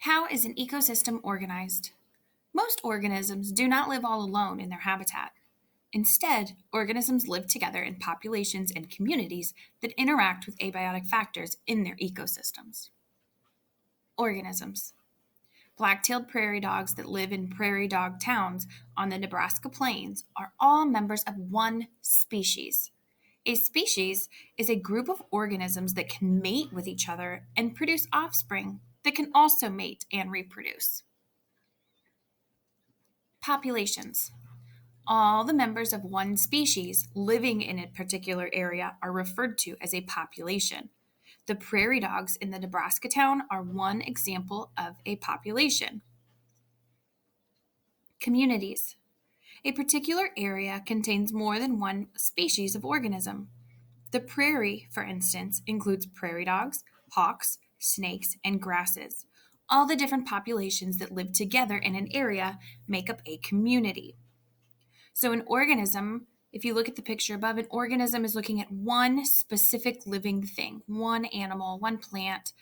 How is an ecosystem organized? Most organisms do not live all alone in their habitat. Instead, organisms live together in populations and communities that interact with abiotic factors in their ecosystems. Organisms. Black-tailed prairie dogs that live in prairie dog towns on the Nebraska plains are all members of one species. A species is a group of organisms that can mate with each other and produce offspring that can also mate and reproduce. Populations. All the members of one species living in a particular area are referred to as a population. The prairie dogs in the Nebraska town are one example of a population. Communities. A particular area contains more than one species of organism. The prairie, for instance, includes prairie dogs, hawks, snakes, and grasses. All the different populations that live together in an area make up a community. So, an organism, if you look at the picture above, an organism is looking at one specific living thing, one animal, one plant,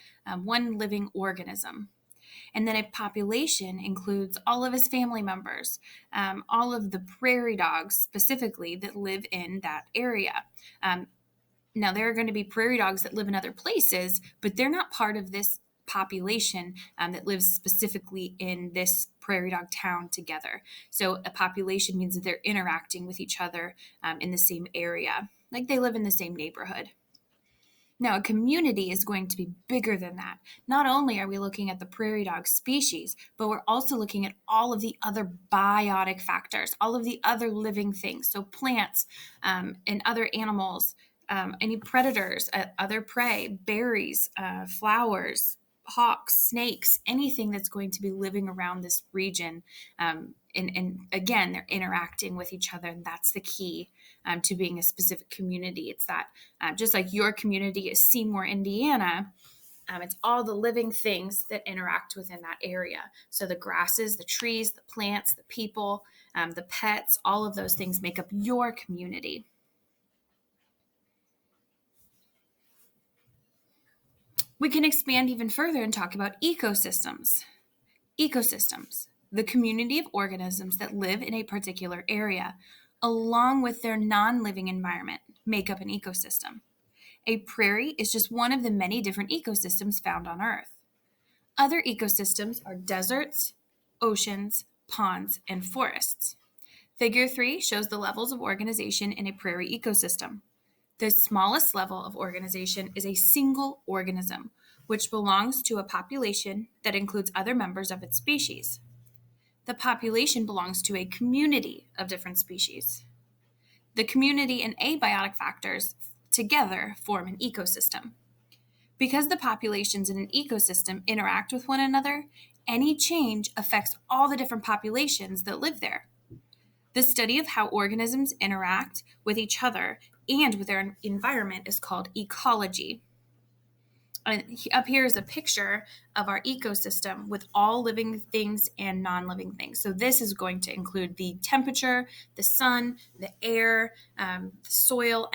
one living organism. And then a population includes all of his family members, all of the prairie dogs specifically that live in that area. Now, there are going to be prairie dogs that live in other places, but they're not part of this population that lives specifically in this prairie dog town together. So, a population means that they're interacting with each other in the same area, like they live in the same neighborhood. Now, a community is going to be bigger than that. Not only are we looking at the prairie dog species, but we're also looking at all of the other biotic factors, all of the other living things. So, plants and other animals, any predators, other prey, berries, flowers, hawks, snakes, anything that's going to be living around this region. And again, they're interacting with each other, and that's the key to being a specific community. It's that just like your community is Seymour, Indiana, it's all the living things that interact within that area. So the grasses, the trees, the plants, the people, the pets, all of those things make up your community. We can expand even further and talk about ecosystems. Ecosystems, the community of organisms that live in a particular area, along with their non-living environment, make up an ecosystem. A prairie is just one of the many different ecosystems found on Earth. Other ecosystems are deserts, oceans, ponds, and forests. Figure 3 shows the levels of organization in a prairie ecosystem. The smallest level of organization is a single organism, which belongs to a population that includes other members of its species. The population belongs to a community of different species. The community and abiotic factors together form an ecosystem. Because the populations in an ecosystem interact with one another, any change affects all the different populations that live there. The study of how organisms interact with each other and with their environment is called ecology. Up here is a picture of our ecosystem with all living things and non-living things. So this is going to include the temperature, the sun, the air, the soil,